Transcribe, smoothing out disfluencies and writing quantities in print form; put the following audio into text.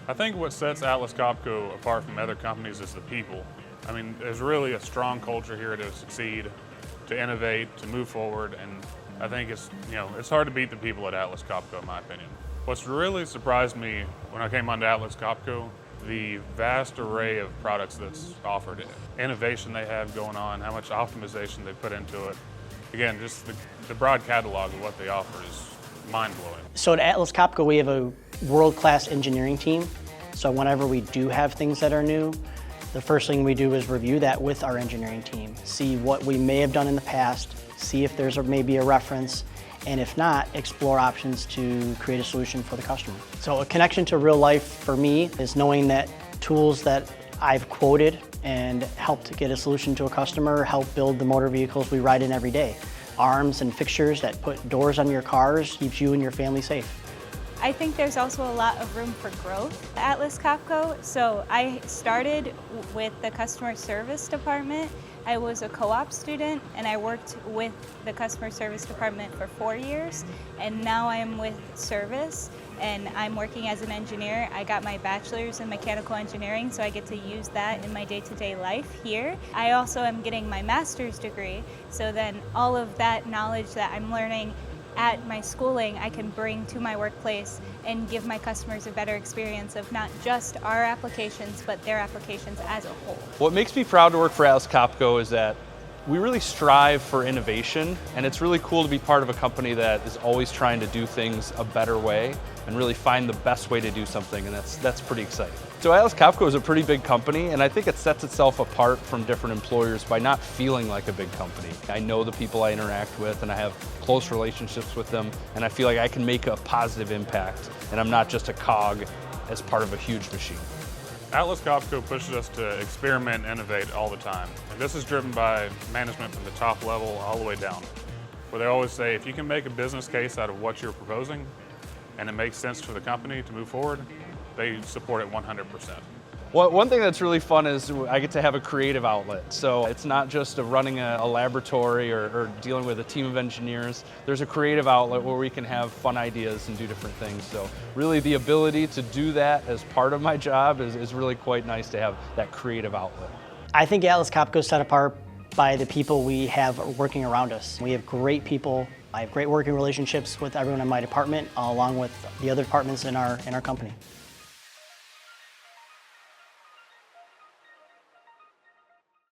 I think what sets Atlas Copco apart from other companies is the people. I mean, there's really a strong culture here to succeed, to innovate, to move forward, and I think it's hard to beat the people at Atlas Copco, in my opinion. What's really surprised me when I came onto Atlas Copco, the vast array of products that's offered, innovation they have going on, how much optimization they put into it. Again, just the broad catalog of what they offer is mind-blowing. So at Atlas Copco, we have a world-class engineering team. So whenever we do have things that are new, the first thing we do is review that with our engineering team, see what we may have done in the past, see if there's maybe a reference, and if not, explore options to create a solution for the customer. So a connection to real life for me is knowing that tools that I've quoted and helped to get a solution to a customer help build the motor vehicles we ride in every day. Arms and fixtures that put doors on your cars keeps you and your family safe. I think there's also a lot of room for growth at Atlas Copco. So I started with the customer service department. I was a co-op student and I worked with the customer service department for 4 years, and now I'm with service and I'm working as an engineer. I got my bachelor's in mechanical engineering, so I get to use that in my day-to-day life here. I also am getting my master's degree, so then all of that knowledge that I'm learning at my schooling I can bring to my workplace and give my customers a better experience of not just our applications, but their applications as a whole. What makes me proud to work for Atlas Copco is that we really strive for innovation, and it's really cool to be part of a company that is always trying to do things a better way and really find the best way to do something, and that's pretty exciting. So Atlas Copco is a pretty big company, and I think it sets itself apart from different employers by not feeling like a big company. I know the people I interact with, and I have close relationships with them, and I feel like I can make a positive impact, and I'm not just a cog as part of a huge machine. Atlas Copco pushes us to experiment and innovate all the time. And this is driven by management from the top level all the way down, where they always say, if you can make a business case out of what you're proposing and it makes sense for the company to move forward, they support it 100%. Well, one thing that's really fun is I get to have a creative outlet. So it's not just running a laboratory or dealing with a team of engineers. There's a creative outlet where we can have fun ideas and do different things. So really the ability to do that as part of my job is really quite nice to have that creative outlet. I think Atlas Copco is set apart by the people we have working around us. We have great people. I have great working relationships with everyone in my department, along with the other departments in our company.